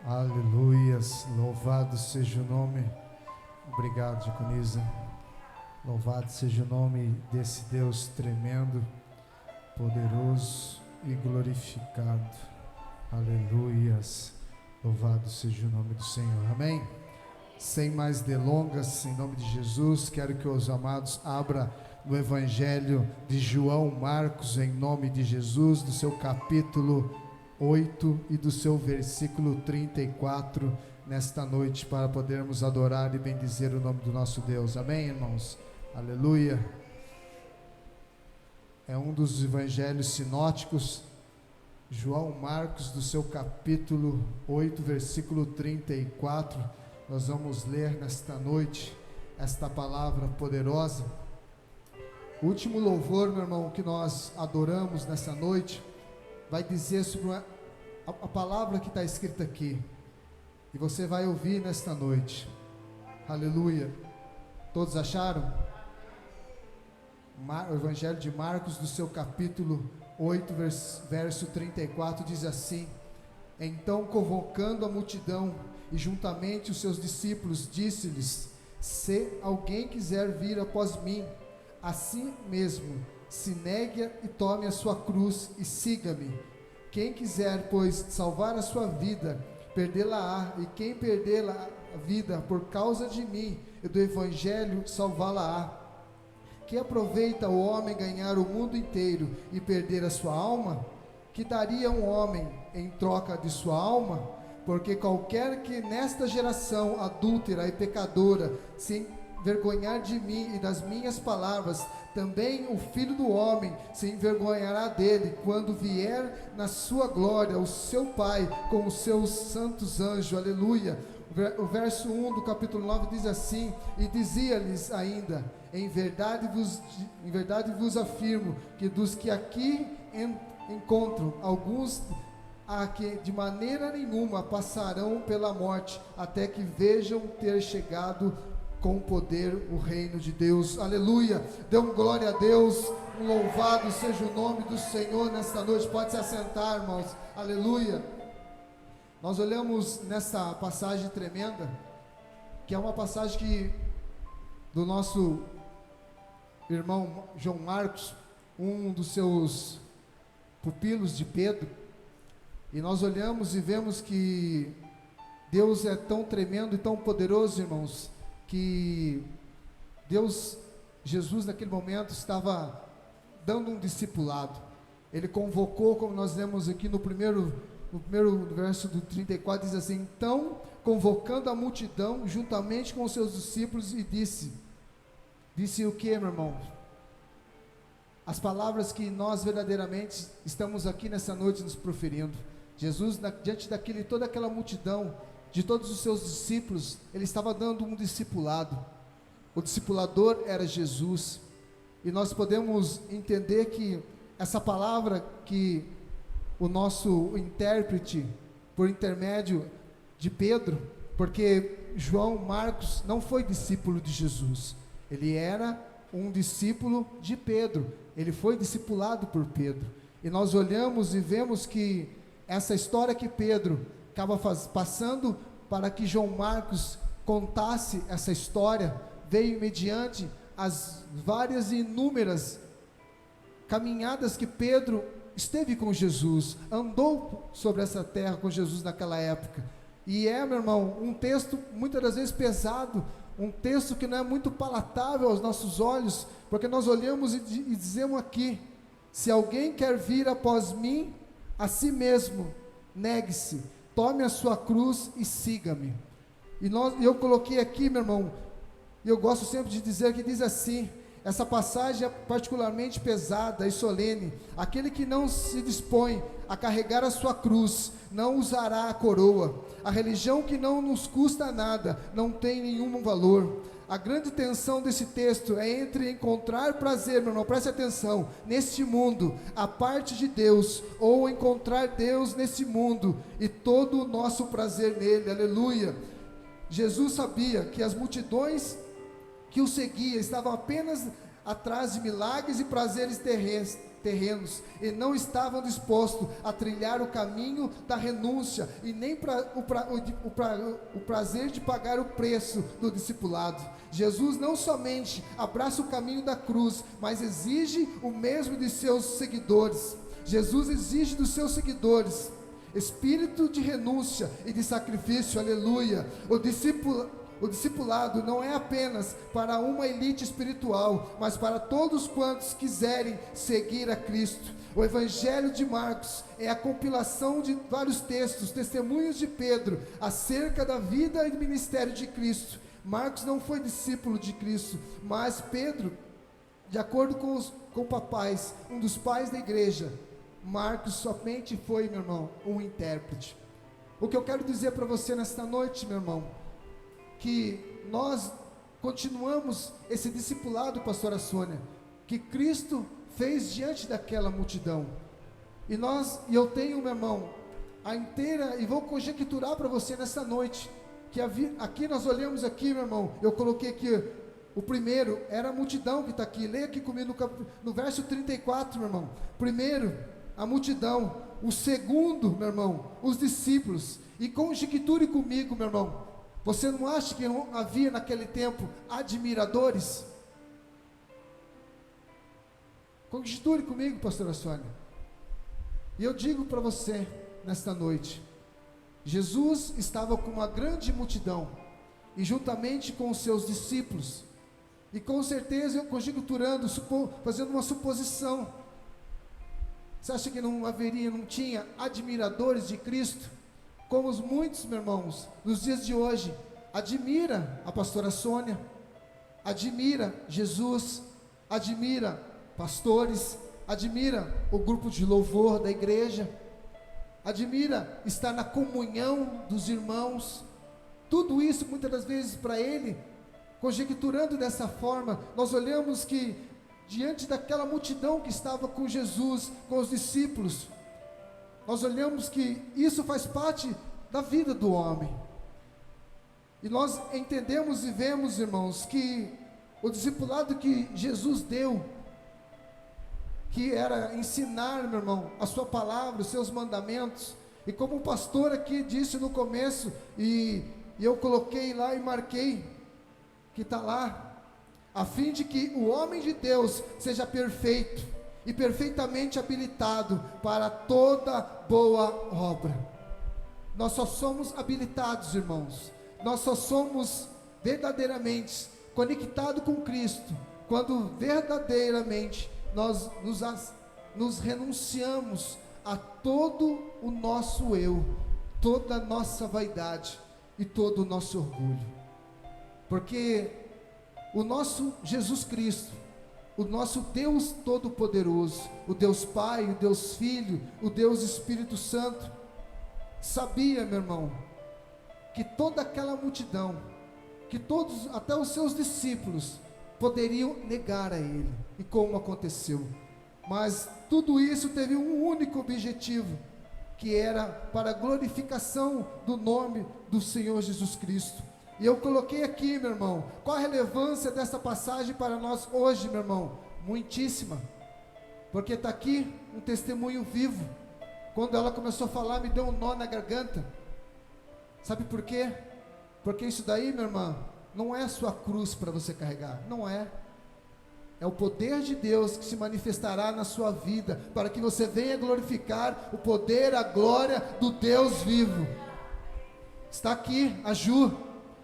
Aleluias, louvado seja o nome, obrigado Diaconisa, louvado seja o nome desse Deus tremendo, poderoso e glorificado, aleluias, louvado seja o nome do Senhor, amém? Sem mais delongas, em nome de Jesus, quero que os amados abram no Evangelho de João Marcos, em nome de Jesus, do seu capítulo 8 e do seu versículo 34, nesta noite, para podermos adorar e bendizer o nome do nosso Deus, amém, irmãos? Aleluia. É um dos evangelhos sinóticos, João Marcos, do seu capítulo 8, versículo 34, nós vamos ler nesta noite, esta palavra poderosa. O último louvor, meu irmão, que nós adoramos nessa noite, vai dizer sobre a palavra que está escrita aqui, e você vai ouvir nesta noite, aleluia. Todos acharam? O Evangelho de Marcos, do seu capítulo 8, verso 34, diz assim: Então, convocando a multidão e juntamente os seus discípulos, disse-lhes: Se alguém quiser vir após mim, assim mesmo se negue e tome a sua cruz e siga-me. Quem quiser, pois, salvar a sua vida, perdê-la-á, e quem perder a vida por causa de mim e do Evangelho, salvá-la-á. Que aproveita o homem ganhar o mundo inteiro e perder a sua alma? Que daria um homem em troca de sua alma? Porque qualquer que nesta geração adúltera e pecadora se envergonhar de mim e das minhas palavras, também o Filho do Homem se envergonhará dele, quando vier na sua glória o seu Pai com os seus santos anjos, aleluia. O verso 1 do capítulo 9 diz assim: E dizia-lhes ainda: Em verdade vos afirmo, que dos que aqui encontram, alguns a que de maneira nenhuma passarão pela morte, até que vejam ter chegado com poder o reino de Deus, aleluia. Dê uma glória a Deus, um louvado seja o nome do Senhor nesta noite. Pode se assentar, irmãos, aleluia. Nós olhamos nessa passagem tremenda, que é uma passagem que do nosso irmão João Marcos, um dos seus pupilos de Pedro, e nós olhamos e vemos que Deus é tão tremendo e tão poderoso, irmãos, que Jesus naquele momento estava dando um discipulado. Ele convocou, como nós lemos aqui no primeiro verso do 34, diz assim: Então, convocando a multidão juntamente com os seus discípulos, e disse o que, meu irmão? As palavras que nós verdadeiramente estamos aqui nessa noite nos proferindo. Jesus, diante toda aquela multidão, de todos os seus discípulos, ele estava dando um discipulado. O discipulador era Jesus, e nós podemos entender que essa palavra que o nosso intérprete, por intermédio de Pedro, porque João Marcos não foi discípulo de Jesus, ele era um discípulo de Pedro, ele foi discipulado por Pedro, e nós olhamos e vemos que essa história que Pedro acaba passando para que João Marcos contasse essa história, veio mediante as várias e inúmeras caminhadas que Pedro esteve com Jesus, andou sobre essa terra com Jesus naquela época, e meu irmão, um texto muitas das vezes pesado, um texto que não é muito palatável aos nossos olhos, porque nós olhamos e dizemos aqui: se alguém quer vir após mim, a si mesmo negue-se, tome a sua cruz e siga-me. E eu coloquei aqui, meu irmão, e eu gosto sempre de dizer que diz assim, essa passagem é particularmente pesada e solene: aquele que não se dispõe a carregar a sua cruz, não usará a coroa. A religião que não nos custa nada, não tem nenhum valor. A grande tensão desse texto é entre encontrar prazer, meu irmão, preste atenção, neste mundo, a parte de Deus, ou encontrar Deus nesse mundo, e todo o nosso prazer nele, aleluia. Jesus sabia que as multidões que o seguiam estavam apenas atrás de milagres e prazeres terrenos, e não estavam dispostos a trilhar o caminho da renúncia, e nem o prazer de pagar o preço do discipulado. Jesus não somente abraça o caminho da cruz, mas exige o mesmo de seus seguidores. Jesus exige dos seus seguidores espírito de renúncia e de sacrifício, aleluia. O discipulado não é apenas para uma elite espiritual, mas para todos quantos quiserem seguir a Cristo. O Evangelho de Marcos é a compilação de vários textos, testemunhos de Pedro, acerca da vida e do ministério de Cristo. Marcos não foi discípulo de Cristo, mas Pedro, de acordo com papais, um dos pais da igreja, Marcos somente foi, meu irmão, um intérprete. O que eu quero dizer para você nesta noite, meu irmão, que nós continuamos esse discipulado, pastora Sônia, que Cristo fez diante daquela multidão. E eu tenho, meu irmão, a inteira, e vou conjecturar para você nessa noite, que aqui nós olhamos aqui, meu irmão, eu coloquei aqui, o primeiro era a multidão que está aqui. Leia aqui comigo no verso 34, meu irmão. Primeiro, a multidão. O segundo, meu irmão, os discípulos. E conjecture comigo, meu irmão, você não acha que não havia naquele tempo admiradores? Conjecture comigo, pastora Sônia. E eu digo para você, nesta noite, Jesus estava com uma grande multidão, e juntamente com os seus discípulos, e com certeza eu conjecturando, fazendo uma suposição, você acha que não tinha admiradores de Cristo? Como muitos, meus irmãos, nos dias de hoje, admira a pastora Sônia, admira Jesus, admira pastores, admira o grupo de louvor da igreja, admira estar na comunhão dos irmãos. Tudo isso, muitas das vezes, para ele, conjecturando dessa forma, nós olhamos que, diante daquela multidão que estava com Jesus, com os discípulos, nós olhamos que isso faz parte da vida do homem. E nós entendemos e vemos, irmãos, que o discipulado que Jesus deu, que era ensinar, meu irmão, a sua palavra, os seus mandamentos, e como o pastor aqui disse no começo, e eu coloquei lá e marquei, que está lá, a fim de que o homem de Deus seja perfeito e perfeitamente habilitado para toda boa obra. Nós só somos habilitados, irmãos, nós só somos verdadeiramente conectados com Cristo, quando verdadeiramente nós nos renunciamos a todo o nosso eu, toda a nossa vaidade e todo o nosso orgulho. Porque o nosso Jesus Cristo, o nosso Deus Todo-Poderoso, o Deus Pai, o Deus Filho, o Deus Espírito Santo, sabia, meu irmão, que toda aquela multidão, que todos, até os seus discípulos, poderiam negar a Ele, e como aconteceu. Mas tudo isso teve um único objetivo, que era para a glorificação do nome do Senhor Jesus Cristo. E eu coloquei aqui, meu irmão, qual a relevância dessa passagem para nós hoje, meu irmão? Muitíssima, porque está aqui um testemunho vivo. Quando ela começou a falar, me deu um nó na garganta. Sabe por quê? Porque isso daí, minha irmã, não é a sua cruz para você carregar, não é. É o poder de Deus que se manifestará na sua vida, para que você venha glorificar o poder, a glória do Deus vivo. Está aqui a Ju,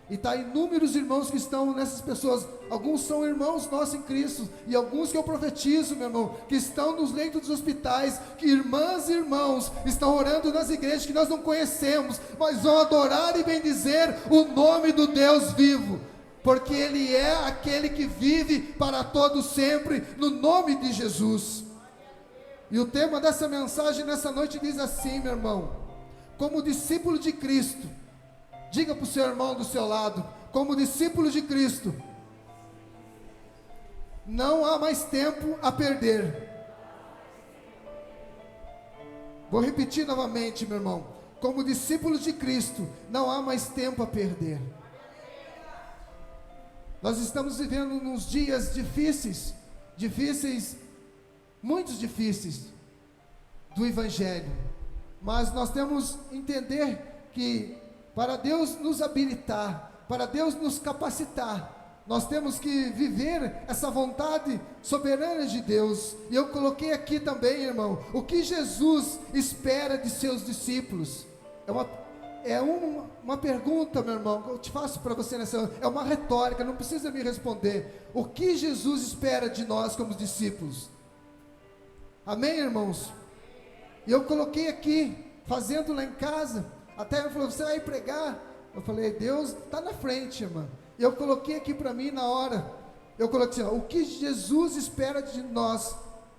e está inúmeros irmãos que estão nessas pessoas. Alguns são irmãos nossos em Cristo, e alguns que eu profetizo, meu irmão, que estão nos leitos dos hospitais, que irmãs e irmãos estão orando nas igrejas que nós não conhecemos, mas vão adorar e bendizer o nome do Deus vivo, porque Ele é aquele que vive para todo sempre, no nome de Jesus. E o tema dessa mensagem nessa noite diz assim, meu irmão: como discípulo de Cristo, diga para o seu irmão do seu lado, como discípulo de Cristo, não há mais tempo a perder. Vou repetir novamente, meu irmão: como discípulos de Cristo, não há mais tempo a perder. Nós estamos vivendo uns dias difíceis muito difíceis do Evangelho, mas nós temos que entender que para Deus nos habilitar, para Deus nos capacitar, nós temos que viver essa vontade soberana de Deus. E eu coloquei aqui também, irmão, o que Jesus espera de seus discípulos. É uma pergunta, meu irmão, que eu te faço para você nessa, é uma retórica, não precisa me responder. O que Jesus espera de nós como discípulos? Amém, irmãos? E eu coloquei aqui, fazendo lá em casa, até ele falou, você vai pregar? Eu falei, Deus está na frente, irmã. E eu coloquei aqui para mim na hora, eu coloquei assim, ó, o que Jesus espera de nós,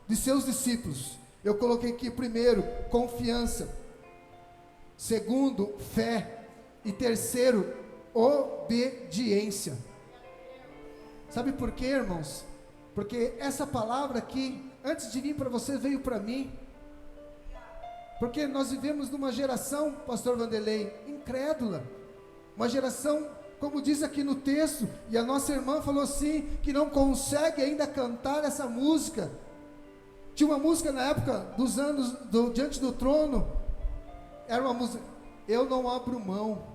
de seus discípulos? Eu coloquei aqui primeiro, confiança. Segundo, fé. E terceiro, obediência. Sabe por quê, irmãos? Porque essa palavra aqui, antes de vir para você, veio para mim. Porque nós vivemos numa geração, pastor Vanderlei, incrédula. Uma geração, como diz aqui no texto, e a nossa irmã falou assim, que não consegue ainda cantar essa música. Tinha uma música na época dos anos, Diante do Trono, era uma música, eu não abro mão.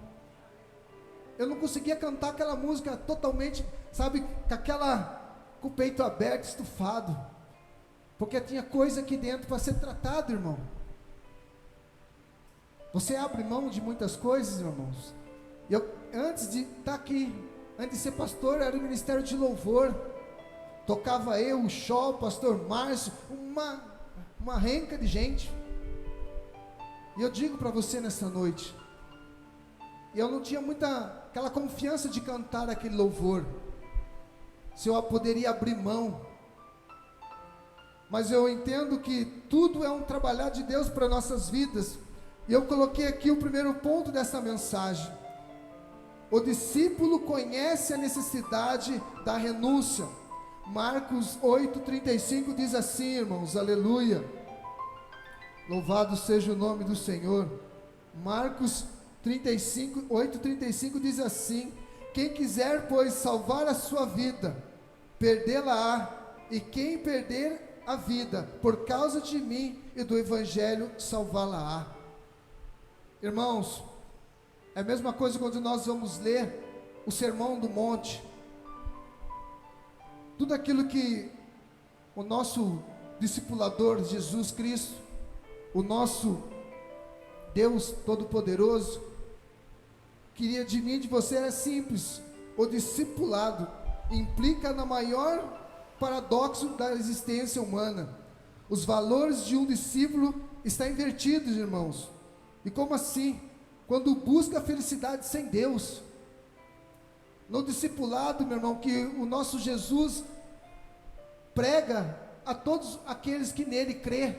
Eu não conseguia cantar aquela música totalmente, sabe, com o peito aberto, estufado, porque tinha coisa aqui dentro para ser tratado, irmão. Você abre mão de muitas coisas, irmãos. Eu, antes de estar aqui, antes de ser pastor, era o ministério de louvor. Tocava eu, o Shaw, o pastor Márcio, uma renca de gente. E eu digo para você nessa noite, eu não tinha aquela confiança de cantar aquele louvor, se eu poderia abrir mão. Mas eu entendo que tudo é um trabalhar de Deus para nossas vidas. E eu coloquei aqui o primeiro ponto dessa mensagem. O discípulo conhece a necessidade da renúncia. Marcos 8,35 diz assim, irmãos, aleluia. Louvado seja o nome do Senhor. Marcos 8,35 diz assim: quem quiser, pois, salvar a sua vida, perdê-la-á, e quem perder a vida, por causa de mim e do Evangelho, salvá-la-á. Irmãos, é a mesma coisa quando nós vamos ler o Sermão do Monte. Tudo aquilo que o nosso discipulador Jesus Cristo, o nosso Deus Todo-Poderoso, queria de mim e de você era simples. O discipulado implica no maior paradoxo da existência humana. Os valores de um discípulo estão invertidos, irmãos. E como assim? Quando busca a felicidade sem Deus. No discipulado, meu irmão, que o nosso Jesus prega a todos aqueles que nele crê,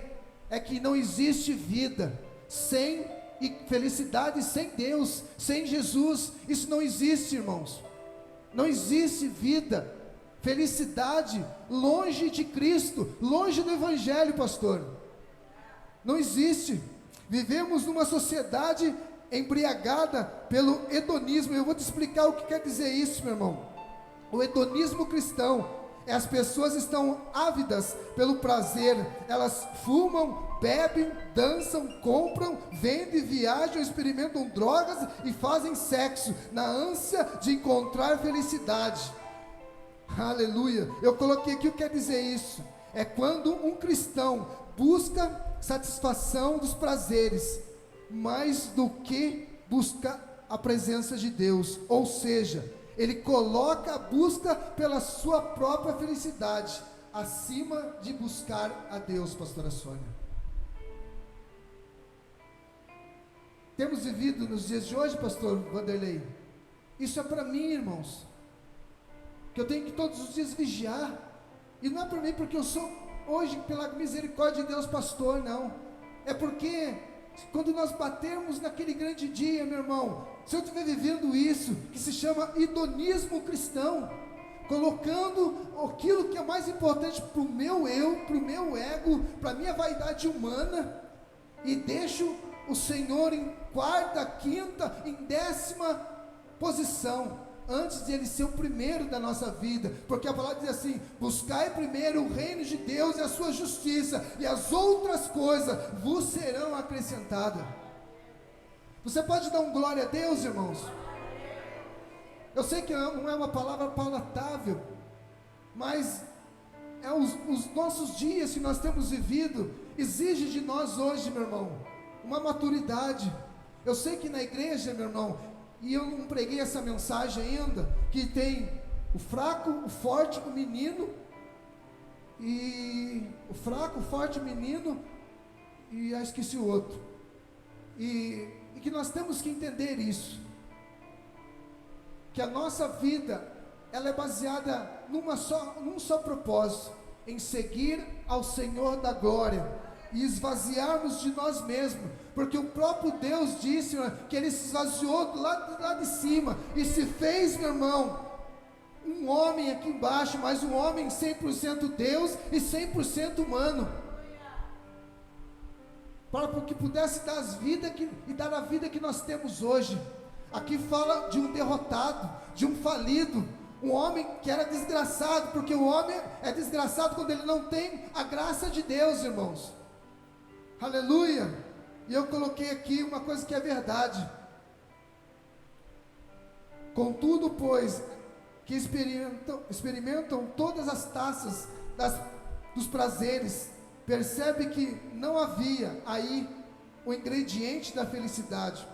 é que não existe vida sem e felicidade sem Deus, sem Jesus. Isso não existe, irmãos. Não existe vida, felicidade longe de Cristo, longe do Evangelho, pastor. Não existe. Vivemos numa sociedade embriagada pelo hedonismo. Eu vou te explicar o que quer dizer isso, meu irmão. O hedonismo cristão é as pessoas estão ávidas pelo prazer. Elas fumam, bebem, dançam, compram, vendem, viajam, experimentam drogas e fazem sexo na ânsia de encontrar felicidade. Aleluia. Eu coloquei aqui o que quer dizer isso. É quando um cristão busca satisfação dos prazeres mais do que busca a presença de Deus. Ou seja, ele coloca a busca pela sua própria felicidade acima de buscar a Deus, pastora Sônia. Temos vivido nos dias de hoje, pastor Vanderlei, isso é para mim, irmãos, que eu tenho que todos os dias vigiar. E não é para mim porque eu sou hoje, pela misericórdia de Deus, pastor, não. É porque quando nós batermos naquele grande dia, meu irmão, se eu estiver vivendo isso, que se chama hedonismo cristão, colocando aquilo que é mais importante para o meu eu, para o meu ego, para a minha vaidade humana, e deixo o Senhor em quarta, quinta, em 10ª posição, antes de Ele ser o primeiro da nossa vida, porque a palavra diz assim: buscai primeiro o reino de Deus e a sua justiça, e as outras coisas vos serão acrescentadas. Você pode dar um glória a Deus, irmãos? Eu sei que não é uma palavra palatável, mas os nossos dias que nós temos vivido, exige de nós hoje, meu irmão, uma maturidade. Eu sei que na igreja, meu irmão, e eu não preguei essa mensagem ainda, que tem o fraco, o forte, o menino, e o fraco, o forte, o menino, e esqueci o outro, e que nós temos que entender isso, que a nossa vida, ela é baseada num só propósito, em seguir ao Senhor da glória, e esvaziarmos de nós mesmos, porque o próprio Deus disse, que Ele se esvaziou lá de cima, e se fez, meu irmão, um homem aqui embaixo, mas um homem 100% Deus e 100% humano, para que pudesse dar dar a vida que nós temos hoje. Aqui fala de um derrotado, de um falido, um homem que era desgraçado, porque o homem é desgraçado quando ele não tem a graça de Deus, irmãos. Aleluia. E eu coloquei aqui uma coisa que é verdade: contudo, pois que experimentam todas as taças dos prazeres, percebe que não havia aí o ingrediente da felicidade.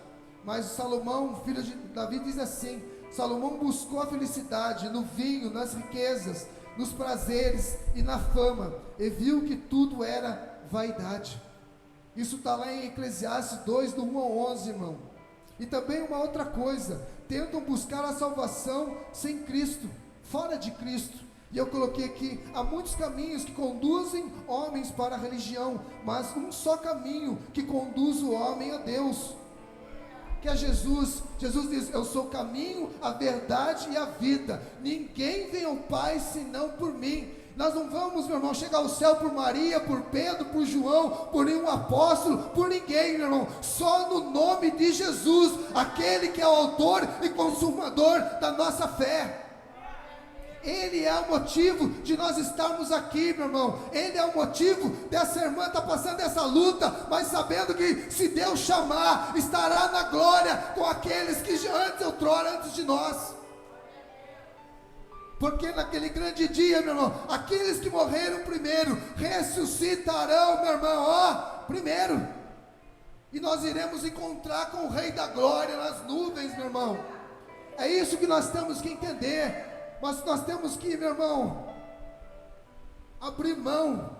Mas Salomão, filho de Davi, diz assim: Salomão buscou a felicidade no vinho, nas riquezas, nos prazeres e na fama, e viu que tudo era vaidade. Isso está lá em Eclesiastes 2, do 1 ao 11, irmão. E também uma outra coisa: tentam buscar a salvação sem Cristo, fora de Cristo. E eu coloquei aqui: há muitos caminhos que conduzem homens para a religião, mas um só caminho que conduz o homem a Deus, que é Jesus. Jesus diz: eu sou o caminho, a verdade e a vida, ninguém vem ao Pai senão por mim. Nós não vamos, meu irmão, chegar ao céu por Maria, por Pedro, por João, por nenhum apóstolo, por ninguém, meu irmão, só no nome de Jesus, aquele que é o autor e consumador da nossa fé. Ele é o motivo de nós estarmos aqui, meu irmão. Ele é o motivo dessa irmã estar passando essa luta, mas sabendo que se Deus chamar, estará na glória com aqueles que antes de nós. Porque naquele grande dia, meu irmão, aqueles que morreram primeiro ressuscitarão, meu irmão, primeiro. E nós iremos encontrar com o Rei da Glória nas nuvens, meu irmão. É isso que nós temos que entender. Mas nós temos que, meu irmão, abrir mão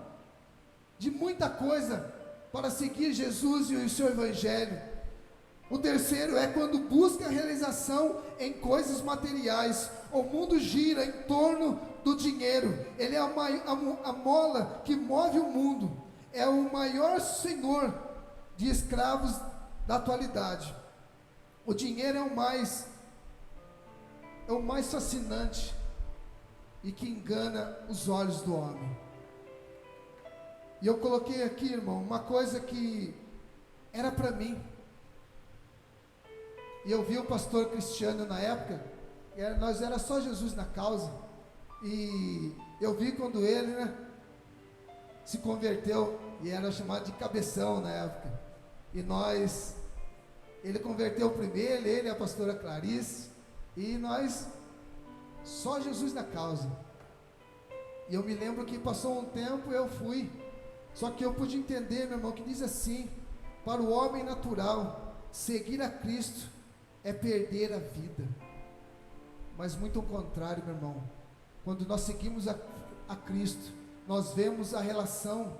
de muita coisa para seguir Jesus e o seu Evangelho. O terceiro é quando busca a realização em coisas materiais. O mundo gira em torno do dinheiro. Ele é a mola que move o mundo. É o maior senhor de escravos da atualidade. O dinheiro é o mais fascinante e que engana os olhos do homem. E eu coloquei aqui, irmão, uma coisa que era para mim. E eu vi o pastor Cristiano na época, nós era só Jesus na causa, e eu vi quando ele, se converteu, e era chamado de cabeção na época, e ele converteu primeiro, ele e a pastora Clarice, e nós, só Jesus na causa. E eu me lembro que passou um tempo, eu fui, só que eu pude entender, meu irmão, que diz assim: para o homem natural, seguir a Cristo é perder a vida. Mas muito ao contrário, meu irmão, quando nós seguimos a Cristo, nós vemos a relação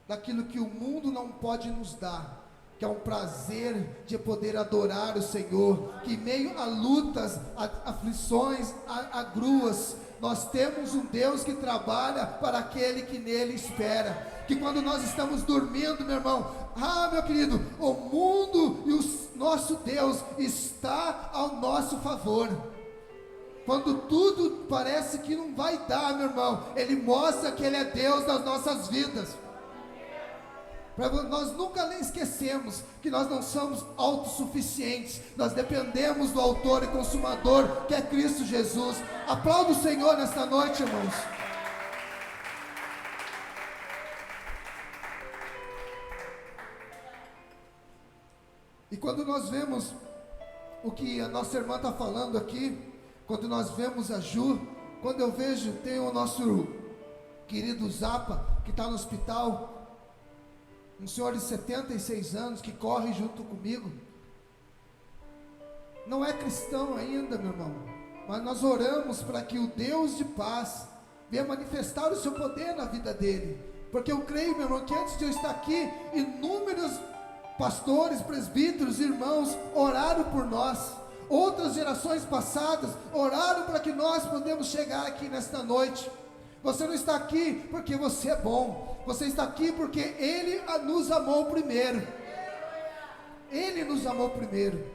daquilo que o mundo não pode nos dar, que é um prazer de poder adorar o Senhor, que em meio a lutas, a aflições, a gruas, nós temos um Deus que trabalha para aquele que nele espera, que quando nós estamos dormindo, meu irmão, meu querido, o mundo e o nosso Deus está ao nosso favor. Quando tudo parece que não vai dar, meu irmão, Ele mostra que Ele é Deus das nossas vidas. Para nós nunca nem esquecemos que nós não somos autossuficientes, nós dependemos do autor e consumador, que é Cristo Jesus. Aplauda o Senhor nesta noite, irmãos. E quando nós vemos o que a nossa irmã está falando aqui, quando nós vemos a Ju, quando eu vejo, tem o nosso querido Zapa, que está no hospital, um senhor de 76 anos, que corre junto comigo, não é cristão ainda, meu irmão, mas nós oramos para que o Deus de paz venha manifestar o seu poder na vida dele, porque eu creio, meu irmão, que antes de eu estar aqui, inúmeros pastores, presbíteros, irmãos, oraram por nós, outras gerações passadas, oraram para que nós podemos chegar aqui nesta noite. Você não está aqui porque você é bom, você está aqui porque Ele nos amou primeiro, Ele nos amou primeiro,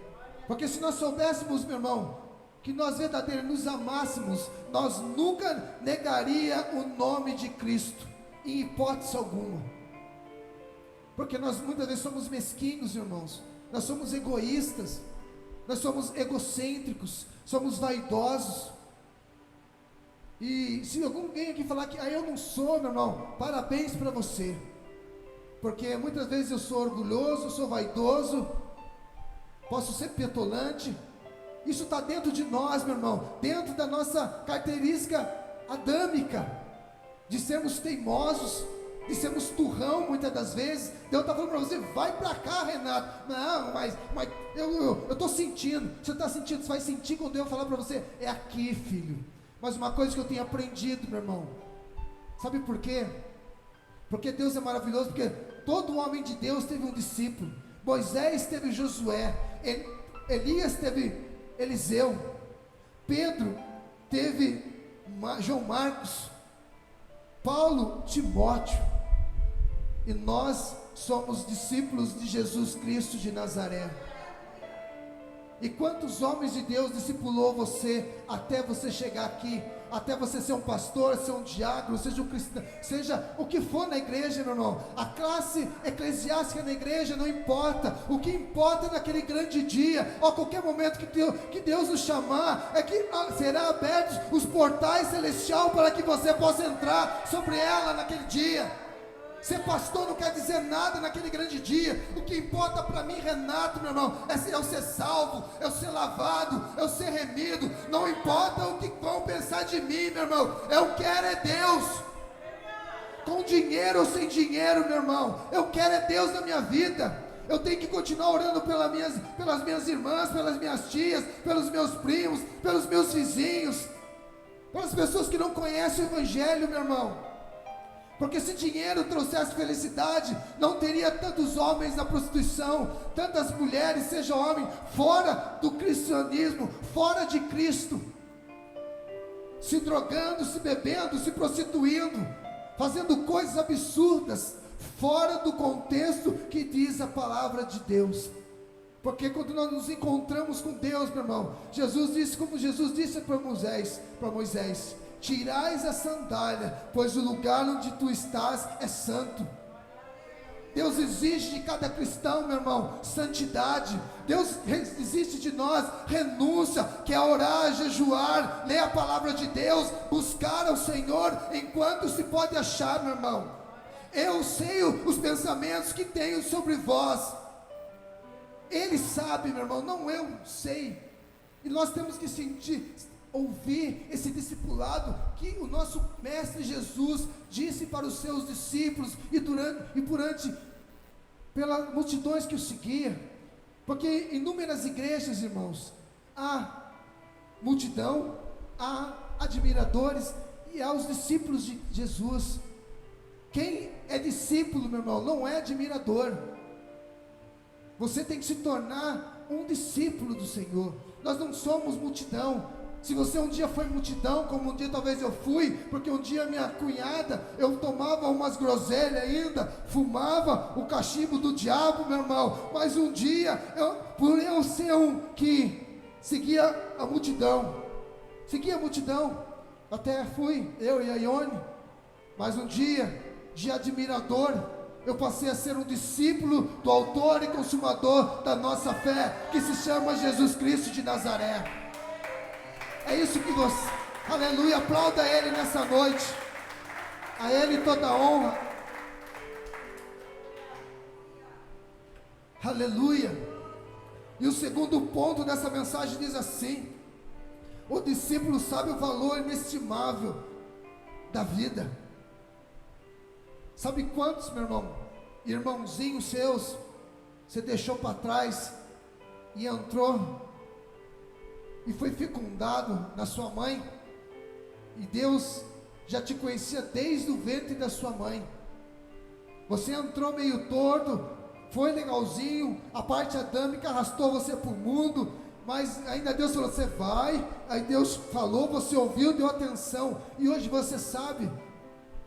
porque se nós soubéssemos, meu irmão, que nós verdadeiramente nos amássemos, nós nunca negaria o nome de Cristo, em hipótese alguma, porque nós muitas vezes somos mesquinhos, irmãos, nós somos egoístas, nós somos egocêntricos, somos vaidosos. E se alguém aqui falar que eu não sou, meu irmão, parabéns para você, porque muitas vezes eu sou orgulhoso, eu sou vaidoso, posso ser petulante, isso está dentro de nós, meu irmão, dentro da nossa característica adâmica, de sermos teimosos, de sermos turrão muitas das vezes. Deus está falando para você, vai para cá, Renato. Não, mas eu estou sentindo. Você está sentindo, você vai sentir quando Deus falar para você, é aqui, filho. Mas uma coisa que eu tenho aprendido, meu irmão, sabe por quê? Porque Deus é maravilhoso, porque todo homem de Deus teve um discípulo. Moisés teve Josué, Elias teve Eliseu, Pedro teve João Marcos, Paulo, Timóteo, e nós somos discípulos de Jesus Cristo de Nazaré. E quantos homens de Deus discipulou você até você chegar aqui, até você ser um pastor, ser um diácono, seja um cristão, seja o que for na igreja, meu irmão. A classe eclesiástica na igreja não importa, o que importa é naquele grande dia, a qualquer momento que Deus nos chamar, é que será abertos os portais celestiais para que você possa entrar sobre ela naquele dia. Ser pastor não quer dizer nada naquele grande dia. O que importa para mim, Renato, meu irmão, é eu ser salvo, eu ser lavado, eu ser remido. Não importa o que vão pensar de mim, meu irmão, eu quero é Deus. Com dinheiro ou sem dinheiro, meu irmão, eu quero é Deus na minha vida. Eu tenho que continuar orando pelas minhas irmãs, pelas minhas tias, pelos meus primos, pelos meus vizinhos, pelas pessoas que não conhecem o Evangelho, meu irmão. Porque se dinheiro trouxesse felicidade, não teria tantos homens na prostituição, tantas mulheres, seja homem, fora do cristianismo, fora de Cristo, se drogando, se bebendo, se prostituindo, fazendo coisas absurdas, fora do contexto que diz a palavra de Deus. Porque quando nós nos encontramos com Deus, meu irmão, Jesus disse, como Jesus disse para Moisés, tirais a sandália, pois o lugar onde tu estás é santo. Deus exige de cada cristão, meu irmão, santidade. Deus exige de nós renúncia, que é orar, jejuar, ler a palavra de Deus, buscar ao Senhor enquanto se pode achar, meu irmão. Eu sei os pensamentos que tenho sobre vós. Ele sabe, meu irmão, não eu sei. E nós temos que ouvir esse discipulado que o nosso mestre Jesus disse para os seus discípulos pelas multidões que o seguiam. Porque em inúmeras igrejas, irmãos, há multidão, há admiradores e há os discípulos de Jesus. Quem é discípulo, meu irmão, não é admirador. Você tem que se tornar um discípulo do Senhor. Nós não somos multidão. Se você um dia foi multidão, como um dia talvez eu fui, porque um dia minha cunhada, eu tomava umas groselhas ainda, fumava o cachimbo do diabo, meu irmão, mas um dia, por eu ser um que seguia a multidão, até fui, eu e a Ione, mas um dia, de admirador, eu passei a ser um discípulo do autor e consumador da nossa fé, que se chama Jesus Cristo de Nazaré. É isso que você, aleluia, aplauda Ele nessa noite, a Ele toda a honra, aleluia. E o segundo ponto dessa mensagem diz assim: o discípulo sabe o valor inestimável da vida. Sabe quantos, meu irmão, irmãozinhos seus, você deixou para trás e entrou e foi fecundado na sua mãe, e Deus já te conhecia desde o ventre da sua mãe. Você entrou meio torto, foi legalzinho, a parte adâmica arrastou você para o mundo, mas ainda Deus falou, você vai, aí Deus falou, você ouviu, deu atenção, e hoje você sabe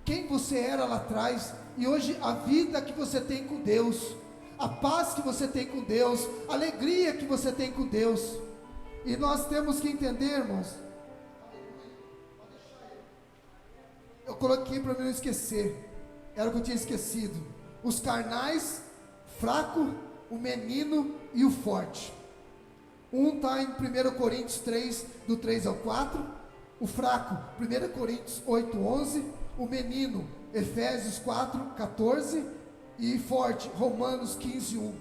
quem você era lá atrás, e hoje a vida que você tem com Deus, a paz que você tem com Deus, a alegria que você tem com Deus. E nós temos que entender, irmãos, eu coloquei para não esquecer, era o que eu tinha esquecido: os carnais, fraco, o menino e o forte. Um está em 1 Coríntios 3, do 3 ao 4, o fraco, 1 Coríntios 8, 11, o menino, Efésios 4, 14, e forte, Romanos 15, 1.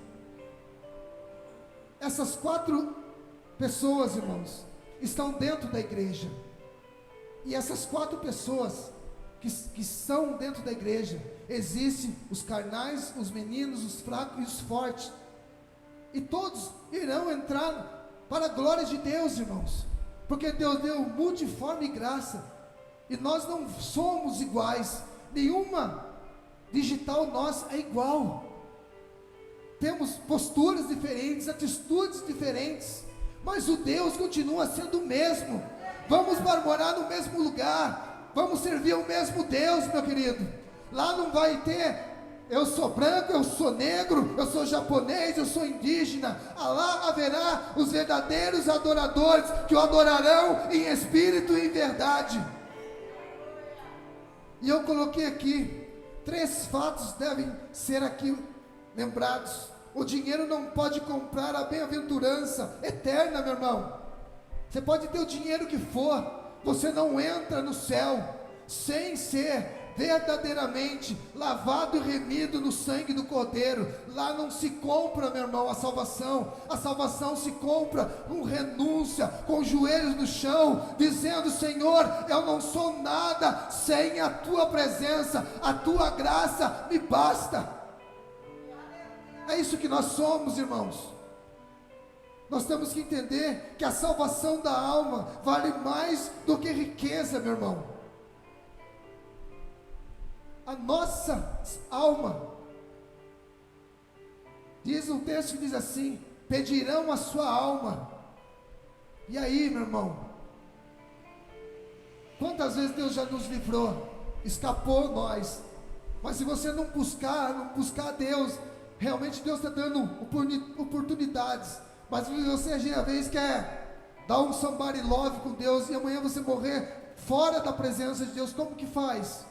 Essas 4 pessoas, irmãos, estão dentro da igreja, e essas 4 pessoas que são dentro da igreja, existem os carnais, os meninos, os fracos e os fortes, e todos irão entrar para a glória de Deus, irmãos, porque Deus deu multiforme graça, e nós não somos iguais, nenhuma digital nossa é igual, temos posturas diferentes, atitudes diferentes, mas o Deus continua sendo o mesmo. Vamos morar no mesmo lugar, vamos servir ao mesmo Deus, meu querido. Lá não vai ter, eu sou branco, eu sou negro, eu sou japonês, eu sou indígena. Lá haverá os verdadeiros adoradores, que o adorarão em espírito e em verdade. E eu coloquei aqui 3 fatos devem ser aqui lembrados. O dinheiro não pode comprar a bem-aventurança eterna, meu irmão. Você pode ter o dinheiro que for, você não entra no céu sem ser verdadeiramente lavado e remido no sangue do Cordeiro. Lá não se compra, meu irmão, a salvação se compra com renúncia, com os joelhos no chão, dizendo: Senhor, eu não sou nada sem a tua presença, a tua graça me basta. É isso que nós somos, irmãos. Nós temos que entender que a salvação da alma vale mais do que riqueza, meu irmão. A nossa alma, diz um texto que diz assim: pedirão a sua alma. E aí, meu irmão, quantas vezes Deus já nos livrou, escapou nós, mas se você não buscar Deus, realmente Deus está dando oportunidades, mas você às vezes quer dar um somebody love com Deus, e amanhã você morrer fora da presença de Deus. Como que faz?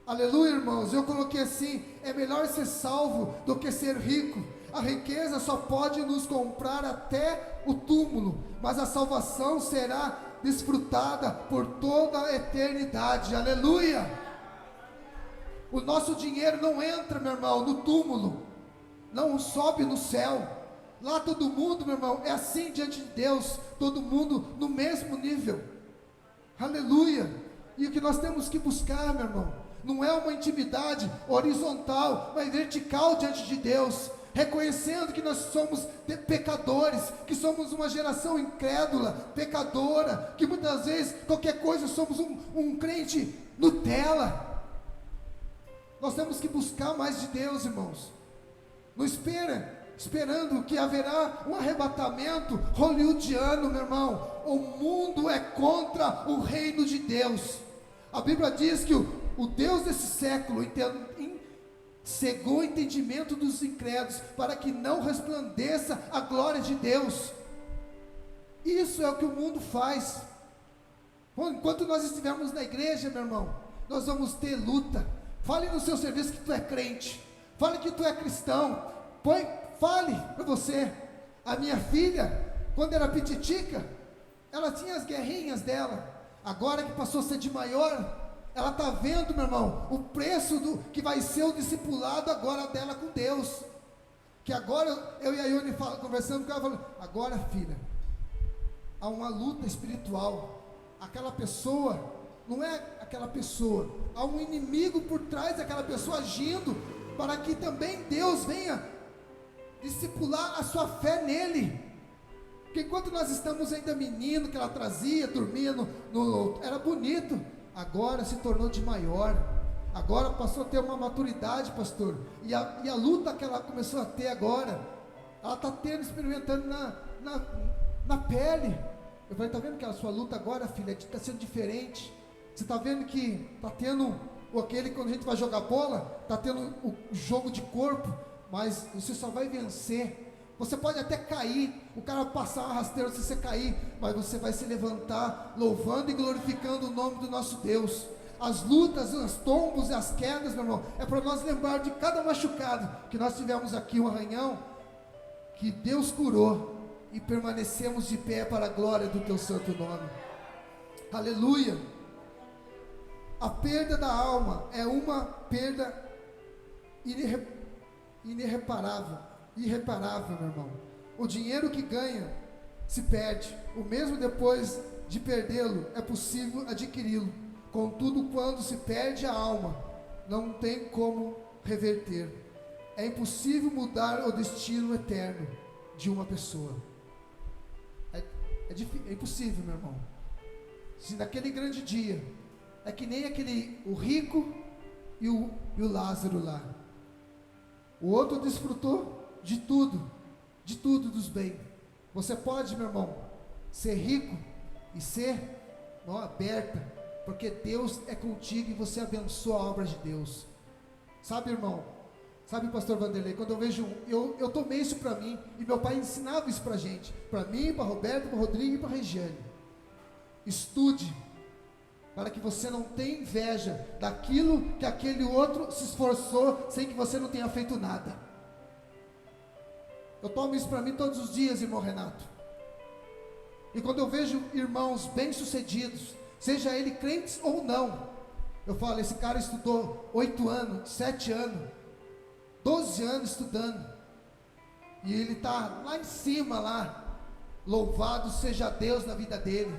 Aleluia, irmãos. Eu coloquei assim: é melhor ser salvo do que ser rico. A riqueza só pode nos comprar até o túmulo, mas a salvação será desfrutada por toda a eternidade. Aleluia. O nosso dinheiro não entra, meu irmão, no túmulo, não sobe no céu. Lá todo mundo, meu irmão, é assim diante de Deus, todo mundo no mesmo nível. Aleluia. E o que nós temos que buscar, meu irmão, não é uma intimidade horizontal, mas vertical diante de Deus, reconhecendo que nós somos pecadores, que somos uma geração incrédula, pecadora, que muitas vezes, qualquer coisa, somos um crente Nutella. Nós temos que buscar mais de Deus, irmãos. Não esperando que haverá um arrebatamento hollywoodiano, meu irmão. O mundo é contra o reino de Deus. A Bíblia diz que o Deus desse século cegou o entendimento dos incrédulos, para que não resplandeça a glória de Deus. Isso é o que o mundo faz. Enquanto nós estivermos na igreja, meu irmão, nós vamos ter luta, Fale no seu serviço que tu é crente. Fale que tu é cristão. Fale para você. A minha filha, quando era pititica, ela tinha as guerrinhas dela. Agora que passou a ser de maior, ela está vendo, meu irmão, o preço que vai ser o discipulado agora dela com Deus. Que agora eu e a Ione conversando com ela, falando, agora filha, há uma luta espiritual. Aquela pessoa, não é aquela pessoa, há um inimigo por trás daquela pessoa agindo, para que também Deus venha discipular a sua fé nele. Porque enquanto nós estamos ainda menino, que ela trazia, dormia era bonito, agora se tornou de maior, agora passou a ter uma maturidade, pastor, e a luta que ela começou a ter agora, ela está experimentando na pele. Eu falei, está vendo que a sua luta agora, filha, está sendo diferente. Você está vendo que está tendo aquele, quando a gente vai jogar bola, está tendo o jogo de corpo, mas você só vai vencer. Você pode até cair, o cara passar uma rasteira se você cair, mas você vai se levantar, louvando e glorificando o nome do nosso Deus. As lutas, os tombos e as quedas, meu irmão, é para nós lembrar de cada machucado, que nós tivemos aqui um arranhão, que Deus curou, e permanecemos de pé para a glória do teu santo nome. Aleluia. A perda da alma é uma perda irreparável, meu irmão. O dinheiro que ganha se perde, o mesmo depois de perdê-lo é possível adquiri-lo. Contudo, quando se perde a alma, não tem como reverter. É impossível mudar o destino eterno de uma pessoa. É impossível, meu irmão. Se naquele grande dia, é que nem o rico e o Lázaro lá. O outro desfrutou de tudo dos bens. Você pode, meu irmão, ser rico e ser aberta, porque Deus é contigo e você abençoa a obra de Deus. Sabe, irmão? Sabe, pastor Vanderlei, quando eu vejo, eu tomei isso para mim, e meu pai ensinava isso para a gente, para mim, para Roberto, para Rodrigo e para Regiane. Estude, para que você não tenha inveja daquilo que aquele outro se esforçou, sem que você não tenha feito nada. Eu tomo isso para mim todos os dias, irmão Renato. E quando eu vejo irmãos bem-sucedidos, seja ele crentes ou não, eu falo, esse cara estudou 8 anos, 7 anos, 12 anos estudando, e ele está lá em cima, louvado seja Deus na vida dele,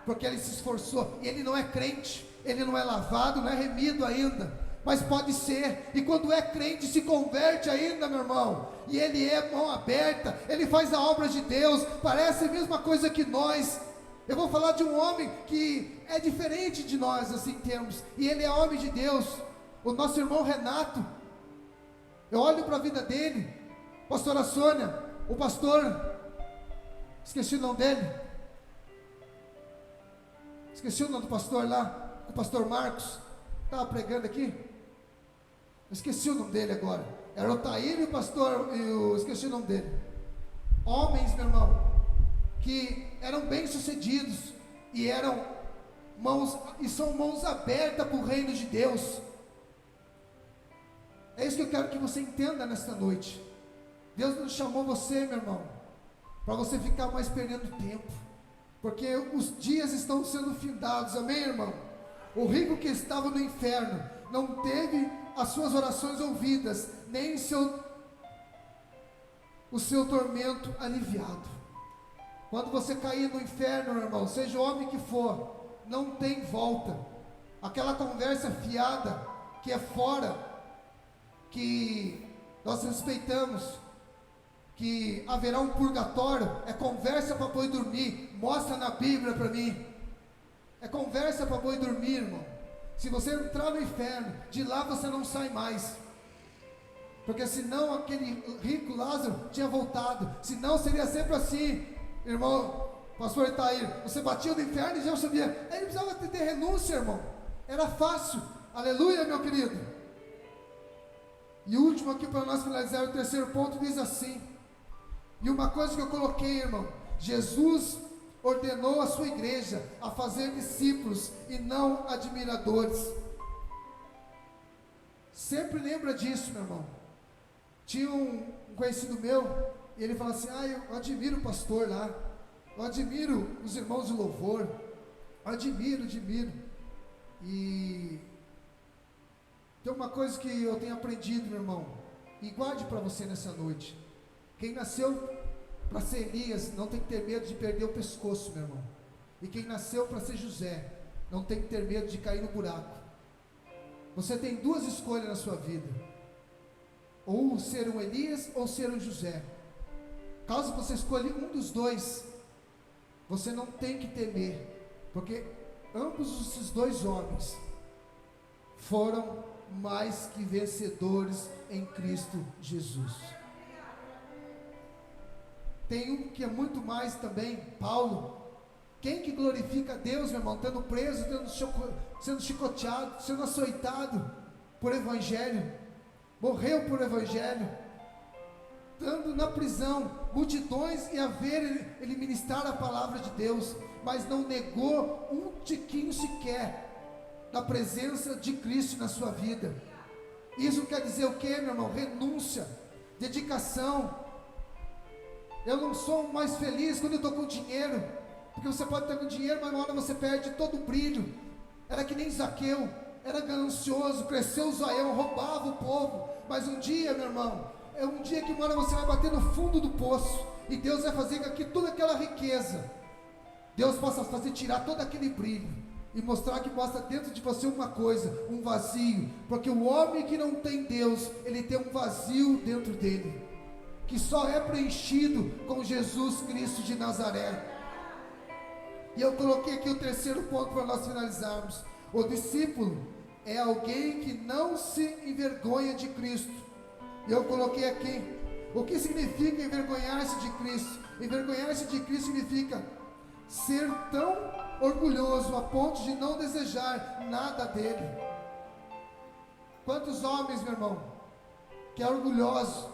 porque ele se esforçou, e ele não é crente, ele não é lavado, não é remido ainda, mas pode ser, e quando é crente se converte ainda, meu irmão, e ele é mão aberta, ele faz a obra de Deus, parece a mesma coisa que nós. Eu vou falar de um homem que é diferente de nós, assim em termos, e ele é homem de Deus, o nosso irmão Renato. Eu olho para a vida dele, pastora Sônia, o pastor, esqueci o nome dele, esqueci o nome do pastor lá, o pastor Marcos, estava pregando aqui, eu esqueci o nome dele agora, era o Taíro e o pastor, esqueci o nome dele, homens, meu irmão, que eram bem sucedidos, e são mãos abertas para o reino de Deus. É isso que eu quero que você entenda nesta noite. Deus não chamou você, meu irmão, para você ficar mais perdendo tempo, porque os dias estão sendo findados, amém, irmão? O rico que estava no inferno não teve as suas orações ouvidas, nem o seu tormento aliviado. Quando você cair no inferno, meu irmão, seja o homem que for, não tem volta. Aquela conversa fiada que é fora, que nós respeitamos, que haverá um purgatório, é conversa para boi dormir. Mostra na Bíblia para mim. É conversa para boi dormir, irmão. Se você entrar no inferno, de lá você não sai mais, porque senão aquele rico Lázaro tinha voltado, senão seria sempre assim, irmão. Pastor Itair, você batia no inferno e já sabia, ele precisava ter renúncia, irmão, era fácil, aleluia, meu querido. E o último aqui para nós finalizar, o terceiro ponto diz assim, e uma coisa que eu coloquei, irmão, Jesus ordenou a sua igreja a fazer discípulos e não admiradores. Sempre lembra disso, meu irmão. Tinha um conhecido meu, e ele fala assim: eu admiro o pastor lá, eu admiro os irmãos de louvor, admiro. E tem uma coisa que eu tenho aprendido, meu irmão, e guarde para você nessa noite: quem nasceu para ser Elias não tem que ter medo de perder o pescoço, meu irmão. E quem nasceu para ser José não tem que ter medo de cair no buraco. Você tem duas escolhas na sua vida: ou ser um Elias ou ser um José. Caso você escolha um dos dois, você não tem que temer, porque ambos esses dois homens foram mais que vencedores em Cristo Jesus. Tem um que é muito mais também, Paulo. Quem que glorifica a Deus, meu irmão, estando preso, sendo chicoteado, sendo açoitado por evangelho, morreu por evangelho, estando na prisão, multidões e a ver ele ministrar a palavra de Deus, mas não negou um tiquinho sequer da presença de Cristo na sua vida. Isso quer dizer o que, meu irmão? Renúncia, dedicação. Eu não sou mais feliz quando eu estou com dinheiro, porque você pode estar com dinheiro, mas na hora você perde todo o brilho. Era que nem Zaqueu, era ganancioso, cresceu o zoião, roubava o povo. Mas um dia, meu irmão, é um dia que uma hora você vai bater no fundo do poço, e Deus vai fazer com que toda aquela riqueza, Deus possa fazer tirar todo aquele brilho, e mostrar que mostra dentro de você uma coisa, um vazio. Porque o homem que não tem Deus, ele tem um vazio dentro dele, que só é preenchido com Jesus Cristo de Nazaré. E eu coloquei aqui o terceiro ponto para nós finalizarmos: o discípulo é alguém que não se envergonha de Cristo. E eu coloquei aqui, o que significa envergonhar-se de Cristo? Envergonhar-se de Cristo significa ser tão orgulhoso a ponto de não desejar nada dele. Quantos homens, meu irmão, que é orgulhoso,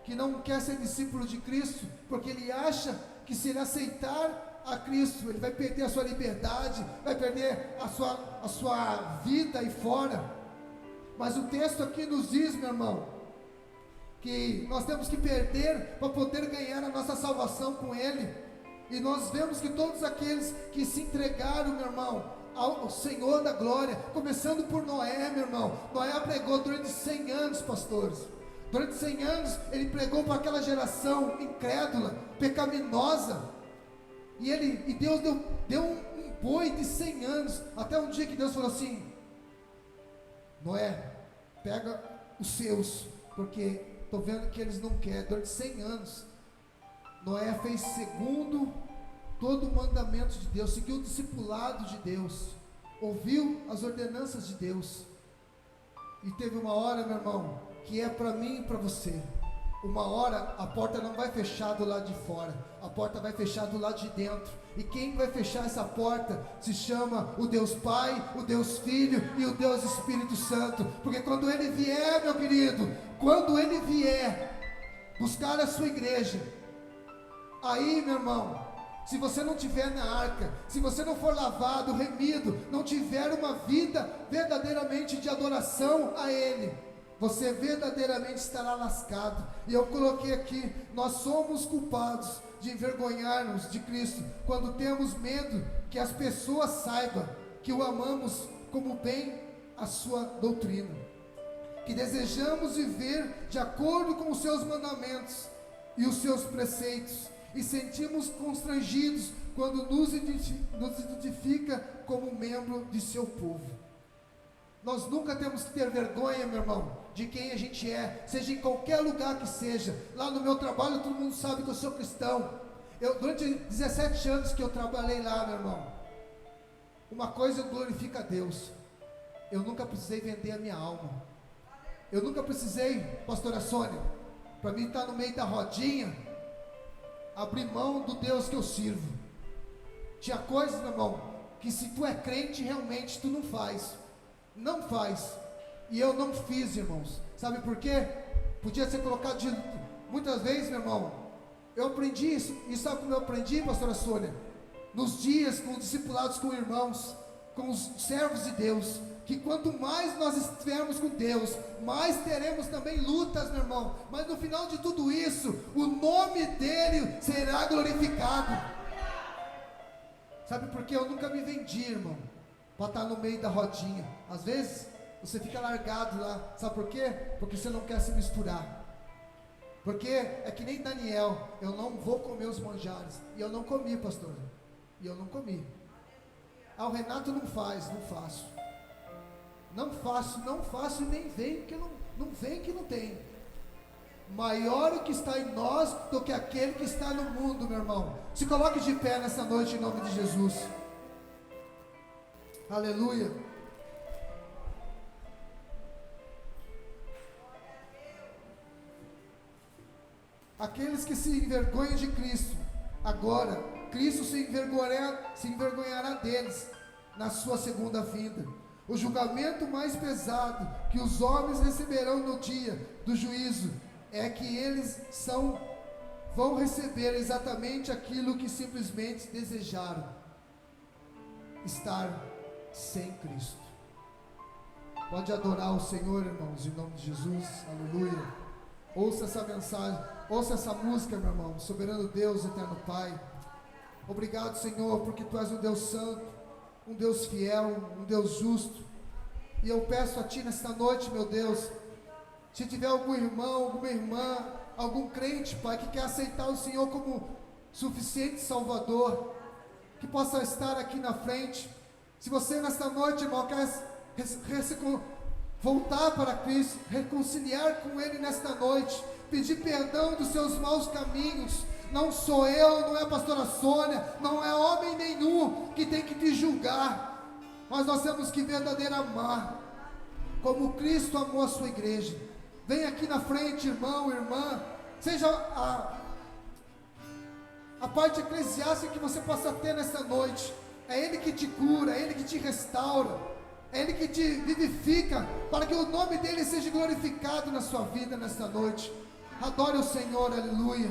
que não quer ser discípulo de Cristo, porque ele acha que se ele aceitar a Cristo, ele vai perder a sua liberdade, vai perder a sua vida aí fora. Mas o texto aqui nos diz, meu irmão, que nós temos que perder para poder ganhar a nossa salvação com Ele. E nós vemos que todos aqueles que se entregaram, meu irmão, ao Senhor da glória, começando por Noé, meu irmão. Noé pregou durante 100 anos, pastores. Durante 100 anos ele pregou para aquela geração incrédula, pecaminosa. E Deus deu um boi de 100 anos, até um dia que Deus falou assim: Noé, pega os seus, porque estou vendo que eles não querem. Durante 100 anos, Noé fez segundo todo o mandamento de Deus, seguiu o discipulado de Deus, ouviu as ordenanças de Deus. E teve uma hora, meu irmão, que é para mim e para você. Uma hora a porta não vai fechar do lado de fora, a porta vai fechar do lado de dentro. E quem vai fechar essa porta se chama o Deus Pai, o Deus Filho e o Deus Espírito Santo. Porque quando Ele vier, meu querido, quando Ele vier buscar a sua igreja, aí, meu irmão, se você não tiver na arca, se você não for lavado, remido, não tiver uma vida verdadeiramente de adoração a Ele, você verdadeiramente estará lascado. E eu coloquei aqui: nós somos culpados de envergonhar-nos de Cristo quando temos medo que as pessoas saibam que o amamos como bem a sua doutrina, que desejamos viver de acordo com os seus mandamentos e os seus preceitos, e sentimos constrangidos quando nos identifica como membro de seu povo. Nós nunca temos que ter vergonha, meu irmão, de quem a gente é, seja em qualquer lugar que seja. Lá no meu trabalho todo mundo sabe que eu sou cristão. Durante 17 anos que eu trabalhei lá, meu irmão, uma coisa glorifica a Deus: eu nunca precisei vender a minha alma. Eu nunca precisei, pastora Sônia, para mim estar no meio da rodinha, abrir mão do Deus que eu sirvo. Tinha coisas, meu irmão, que se tu é crente realmente tu não faz. Não faz. E eu não fiz, irmãos. Sabe por quê? Podia ser colocado de... Muitas vezes, meu irmão, eu aprendi isso. E sabe como eu aprendi, pastora Sônia? Nos dias com os discipulados com irmãos, com os servos de Deus, que quanto mais nós estivermos com Deus, mais teremos também lutas, meu irmão, mas no final de tudo isso, o nome dele será glorificado. Sabe por quê? Eu nunca me vendi, irmão, para estar no meio da rodinha. Às vezes, você fica largado lá, sabe por quê? Porque você não quer se misturar. Porque é que nem Daniel, eu não vou comer os manjares, e eu não comi, pastor, e eu não comi. Ah, o Renato não faz, não faço. Não faço e nem vem, porque não vem que não tem. Maior o que está em nós do que aquele que está no mundo, meu irmão. Se coloque de pé nessa noite em nome de Jesus. Aleluia. Aqueles que se envergonham de Cristo, agora, Cristo se envergonhará deles na sua segunda vinda. O julgamento mais pesado que os homens receberão no dia do juízo é que eles vão receber exatamente aquilo que simplesmente desejaram: estar sem Cristo. Pode adorar o Senhor, irmãos, em nome de Jesus. Aleluia. Ouça essa mensagem, ouça essa música, meu irmão. Soberano Deus, eterno Pai, obrigado, Senhor, porque Tu és um Deus santo, um Deus fiel, um Deus justo. E eu peço a Ti nesta noite, meu Deus, se tiver algum irmão, alguma irmã, algum crente, Pai, que quer aceitar o Senhor como suficiente Salvador, que possa estar aqui na frente. Se você nesta noite, irmão, quer voltar para Cristo, reconciliar com Ele nesta noite, pedir perdão dos seus maus caminhos, não sou eu, não é a pastora Sônia, não é homem nenhum que tem que te julgar, mas nós temos que verdadeiramente amar, como Cristo amou a sua igreja. Vem aqui na frente, irmão, irmã, seja a parte eclesiástica que você possa ter nesta noite. É Ele que te cura, é Ele que te restaura, é Ele que te vivifica, para que o nome dEle seja glorificado na sua vida nesta noite. Adore o Senhor, aleluia.